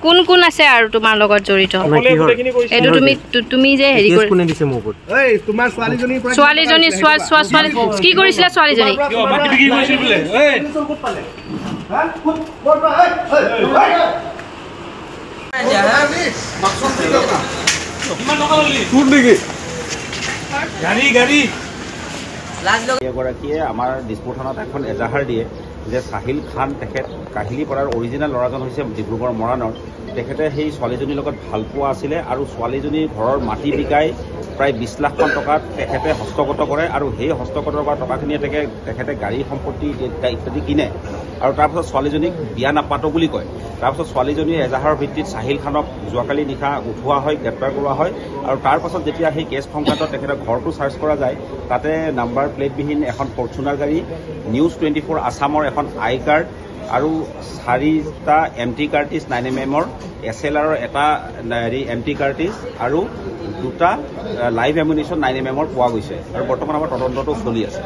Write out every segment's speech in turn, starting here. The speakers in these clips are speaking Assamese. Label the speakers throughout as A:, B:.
A: কোন কোন আছে আৰু তোমাৰ লগত জড়িত এটো তুমি যে হেৰি কৰি কোনে দিছে মোৰ ওপৰত এই তোমাৰ ছোৱালীজনী ছোৱালী কি কৰিছিলা ছোৱালীজনী মাটি বিক্ৰী কৰিছিল বোলে এই ক'ত পালে হা ক'ত জাহাবি মাকসুদ কি কথা কিমান টকা ললি তোৰ নেকি গাড়ী
B: এগৰাকীয়ে আমাৰ দিছপুৰ থানাত এখন এজাহাৰ দিয়ে যে সাহিল খান তেখেত কাহিলীপাৰাৰ অৰিজিনেল ল'ৰাজন হৈছে ডিব্ৰুগড় মৰাণৰ তেখেতে সেই ছোৱালীজনীৰ লগত ভালপোৱা আছিলে আৰু ছোৱালীজনীৰ ঘৰৰ মাটি বিকাই প্ৰায় 20 লাখমান টকা তেখেতে হস্তগত কৰে আৰু সেই হস্তগত কৰা টকাখিনিয়ে তেখেতে গাড়ী সম্পত্তি ইত্যাদি কিনে আৰু তাৰপিছত ছোৱালীজনীক বিয়া নাপাতো বুলি কয়। তাৰপিছত ছোৱালীজনীৰ এজাহাৰৰ ভিত্তিত সাহিল খানক যোৱাকালি নিশা উঠোৱা হয়, গ্ৰেপ্তাৰ কৰোৱা হয় আৰু তাৰপাছত যেতিয়া সেই কেছ সংক্ৰান্তত তেখেতৰ ঘৰটো চাৰ্চ কৰা যায় তাতে নাম্বাৰ প্লেটবিহীন এখন ফৰ্চুনাৰ গাড়ী, নিউজ 24 আছামৰ এখন আই কাৰ্ড আৰু 4টা এমটি কাৰ্টিজ 9mm SLRৰ এটা এমটি কাৰ্টিজ আৰু 2টা লাইভ এমুনিশ্যন 9mm পোৱা গৈছে আৰু বৰ্তমান আমাৰ তদন্তটো চলি আছে।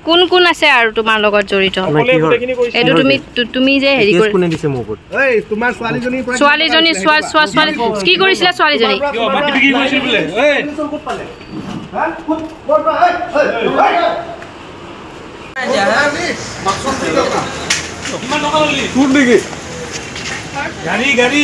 A: কোন কোন আছে আৰু তোমাৰ লগত জড়িত এটো তুমি যে হেৰি কৰি
C: কোনে দিছে মোৰ ওপৰত এই তোমাৰ ছোৱালীজনী কি কৰিছিলা ছোৱালীজনী মাটি বিক্ৰী কৰিছিল বোলে এই ক'ত পালে হা ক'ত জাহাবি মাকসুদ কি কথা কিমান টকা ললি তোৰ নেকি গাড়ী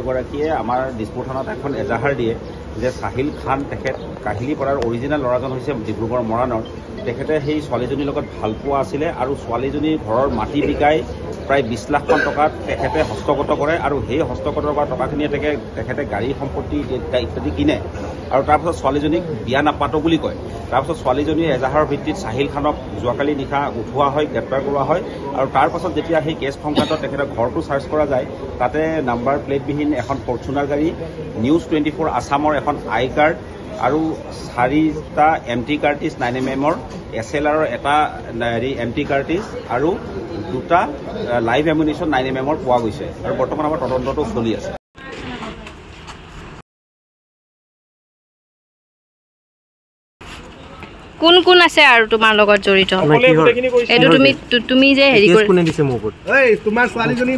B: এগৰাকীয়ে আমাৰ দিছপুৰ থানাত এখন এজাহাৰ দিয়ে যে সাহিল খান তেখেত কাহিলীপাৰাৰ অৰিজিনেল ল'ৰাজন হৈছে ডিব্ৰুগড় মৰাণৰ তেখেতে সেই ছোৱালীজনীৰ লগত ভালপোৱা আছিলে আৰু ছোৱালীজনীৰ ঘৰৰ মাটি বিকাই প্ৰায় 20 লাখমান টকা তেখেতে হস্তগত কৰে আৰু সেই হস্তগত কৰা টকাখিনিয়ে তেখেতে গাড়ী সম্পত্তি ইত্যাদি কিনে আৰু তাৰপিছত ছোৱালীজনীক বিয়া নাপাতো বুলি কয়। তাৰপিছত ছোৱালীজনীৰ এজাহাৰৰ ভিত্তিত সাহিল খানক যোৱাকালি নিশা উঠোৱা হয়, গ্ৰেপ্তাৰ কৰোৱা হয় আৰু তাৰপাছত যেতিয়া সেই কেছ সংক্ৰান্তত তেখেতৰ ঘৰটো চাৰ্চ কৰা যায় তাতে নাম্বাৰ প্লেটবিহীন এখন ফৰ্চুনাৰ গাড়ী, নিউজ 24 আছামৰ এখন আই কাৰ্ড আৰু 4টা এমটি কাৰ্টিজ 9mm SLRৰ এটা এমটি কাৰ্টিজ আৰু 2টা লাইভ এমুনিশ্যন 9mm পোৱা গৈছে আৰু বৰ্তমান আমাৰ তদন্তটো চলি আছে।
A: কোন কোন আছে আৰু তোমাৰ লগত জড়িত এটো তুমি যে হেৰি কৰি
C: কোনে দিছে মোৰ ওপৰত এই তোমাৰ ছোৱালীজনী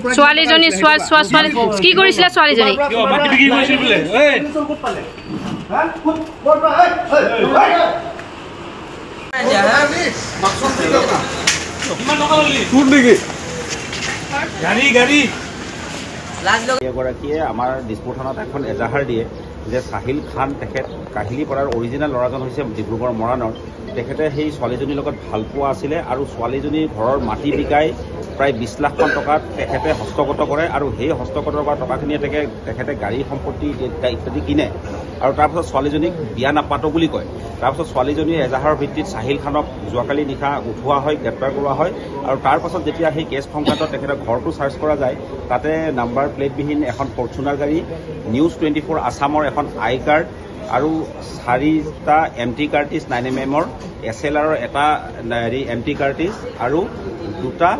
A: কি কৰিছিলা ছোৱালীজনী
C: মাটি বিক্ৰী কৰিছিল বোলে এই ক'ত পালে হা ক'ত জাহাবি মাকসুদ কি কথা কিমান টকা ললি তোৰ নেকি গাড়ী
B: এগৰাকীয়ে আমাৰ দিছপুৰ থানাত এখন এজাহাৰ দিয়ে যে সাহিল খান তেখেত কাহিলীপাৰাৰ অৰিজিনেল ল'ৰাজন হৈছে ডিব্ৰুগড় মৰাণৰ তেখেতে সেই ছোৱালীজনীৰ লগত ভালপোৱা আছিলে আৰু ছোৱালীজনীৰ ঘৰৰ মাটি বিকাই প্ৰায় 20 লাখমান টকা তেখেতে হস্তগত কৰে আৰু সেই হস্তগত কৰা টকাখিনিয়ে তেখেতে গাড়ী সম্পত্তি ইত্যাদি কিনে আৰু তাৰপিছত ছোৱালীজনীক বিয়া নাপাতো বুলি কয়। তাৰপিছত ছোৱালীজনীৰ এজাহাৰৰ ভিত্তিত সাহিল খানক যোৱাকালি নিশা উঠোৱা হয়, গ্ৰেপ্তাৰ কৰোৱা হয় আৰু তাৰপাছত যেতিয়া সেই কেছ সংক্ৰান্তত তেখেতৰ ঘৰটো চাৰ্চ কৰা যায় তাতে নাম্বাৰ প্লেটবিহীন এখন ফৰ্চুনাৰ গাড়ী, নিউজ 24 আছামৰ এখন আই কাৰ্ড আৰু 4টা এমটি কাৰ্টিজ 9mm SLRৰ এটা এমটি কাৰ্টিজ আৰু 2টা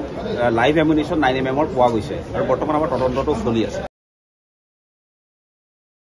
B: লাইভ এমুনিশ্যন 9mm পোৱা গৈছে আৰু বৰ্তমান আমাৰ তদন্তটো চলি আছে।